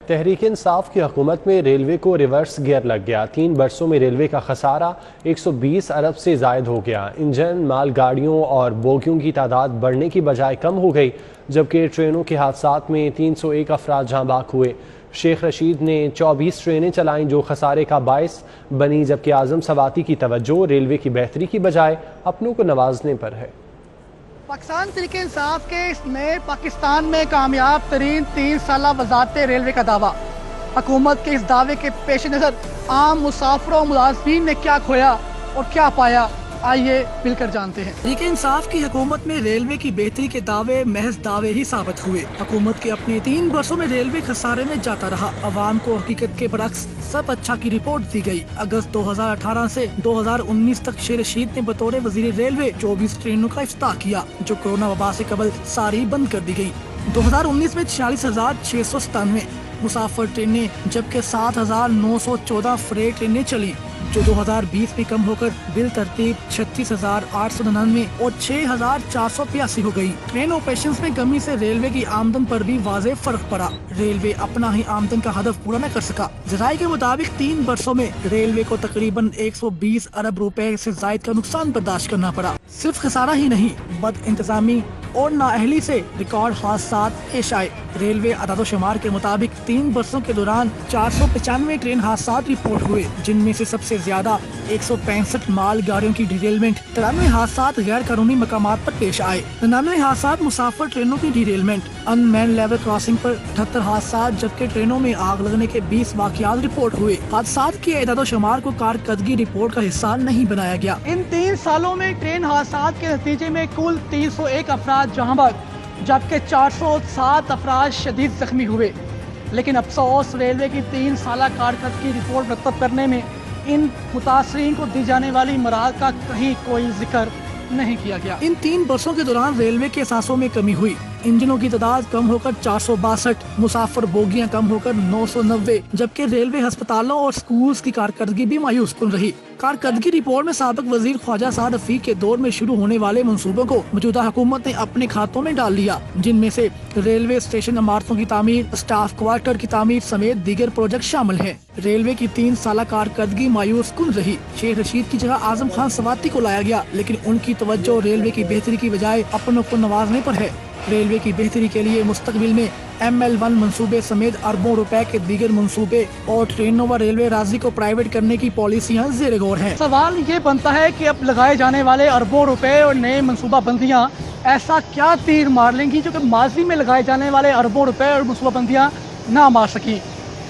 تحریک انصاف کی حکومت میں ریلوے کو ریورس گیئر لگ گیا۔ 3 برسوں میں ریلوے کا خسارہ 120 ارب سے زائد ہو گیا۔ انجن، مال گاڑیوں اور بوگیوں کی تعداد بڑھنے کی بجائے کم ہو گئی، جبکہ ٹرینوں کے حادثات میں 301 افراد جاں بحق ہوئے۔ شیخ رشید نے 24 ٹرینیں چلائیں جو خسارے کا باعث بنی، جبکہ اعظم سواتی کی توجہ ریلوے کی بہتری کی بجائے اپنوں کو نوازنے پر ہے۔ پاکستان تحریک انصاف کے اس میں پاکستان میں کامیاب ترین 3 سالہ وزارت ریلوے کا دعویٰ۔ حکومت کے اس دعوے کے پیش نظر عام مسافروں اور ملازمین نے کیا کھویا اور کیا پایا، آئیے مل کر جانتے ہیں۔ تحریک انصاف کی حکومت میں ریلوے کی بہتری کے دعوے محض دعوے ہی ثابت ہوئے۔ حکومت کے اپنے 3 برسوں میں ریلوے خسارے میں جاتا رہا۔ عوام کو حقیقت کے برعکس سب اچھا کی رپورٹ دی گئی۔ اگست 2018 سے 2019 تک شیخ رشید نے بطور وزیر ریلوے 24 ٹرینوں کا افتتاح کیا، جو کورونا وبا سے قبل ساری بند کر دی گئی۔ 2019 میں 46,697 مسافر ٹرینیں جبکہ 7,914 فریٹ ٹرینیں چلی، جو 2020 میں کم ہو کر بالترتیب 36,899 اور 6,485 ہو گئی۔ ٹرین آپریشنز میں کمی سے ریلوے کی آمدن پر بھی واضح فرق پڑا۔ ریلوے اپنا ہی آمدن کا ہدف پورا نہ کر سکا۔ ذرائع کے مطابق 3 برسوں میں ریلوے کو تقریباً 120 ارب روپے سے زائد کا نقصان برداشت کرنا پڑا۔ صرف خسارہ ہی نہیں، بد انتظامی اور نااہلی سے ریکارڈ حادثات پیش آئے۔ ریلوے اعداد و شمار کے مطابق 3 برسوں کے دوران 495 ٹرین حادثات رپورٹ ہوئے، جن میں سے سب سے زیادہ 165 مال گاڑیوں کی ڈیریلمنٹ، 93 حادثات غیر قانونی مقامات پر پیش آئے، 99 حادثات مسافر ٹرینوں کی ڈیریلمنٹ، ان مین لیول کراسنگ پر 78 حادثات، جبکہ ٹرینوں میں آگ لگنے کے 20 واقعات رپورٹ ہوئے۔ حادثات کے اعداد و شمار کو کارکردگی رپورٹ کا حصہ نہیں بنایا گیا۔ ان 3 سالوں میں ٹرین حادثات کے نتیجے میں کل 301 افراد جاں بحق، جبکہ 407 افراد شدید زخمی ہوئے۔ لیکن افسوس، ریلوے کی 3 سالہ کارکردگی رپورٹ مرتب کرنے میں ان متاثرین کو دی جانے والی مراحل کا کہیں کوئی ذکر نہیں کیا گیا۔ ان 3 برسوں کے دوران ریلوے کے اثاثوں میں کمی ہوئی۔ انجنوں کی تعداد کم ہو کر 462، مسافر بوگیاں کم ہو کر 990، جبکہ ریلوے ہسپتالوں اور سکولز کی کارکردگی بھی مایوس کن رہی۔ کارکردگی رپورٹ میں سابق وزیر خواجہ سعد رفیق کے دور میں شروع ہونے والے منصوبوں کو موجودہ حکومت نے اپنے کھاتوں میں ڈال لیا، جن میں سے ریلوے اسٹیشن عمارتوں کی تعمیر، اسٹاف کوارٹر کی تعمیر سمیت دیگر پروجیکٹ شامل ہیں۔ ریلوے کی 3 سالہ کارکردگی مایوس کن رہی۔ شیخ رشید کی جگہ اعظم خان سواتی کو لایا گیا، لیکن ان کی توجہ ریلوے کی بہتری کی بجائے اپنوں کو نوازنے پر ہے۔ ریلوے کی بہتری کے لیے مستقبل میں ML1 منصوبے سمیت اربوں روپے کے دیگر منصوبے اور ٹرینوں و ریلوے راضی کو پرائیویٹ کرنے کی پالیسیاں زیر غور ہیں۔ سوال یہ بنتا ہے کہ اب لگائے جانے والے اربوں روپے اور نئے منصوبہ بندیاں ایسا کیا تیر مار لیں گی جو کہ ماضی میں لگائے جانے والے اربوں روپے اور منصوبہ بندیاں نہ مار سکیں۔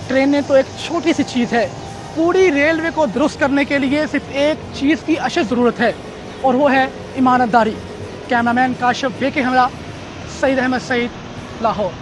ٹرینیں تو ایک چھوٹی سی چیز ہے، پوری ریلوے کو درست کرنے کے لیے صرف ایک چیز کی اشد ضرورت ہے، اور وہ ہے امانت داری۔ کیمرہ مین کاشف کے ہمراہ سعید احمد سعید، لاہور۔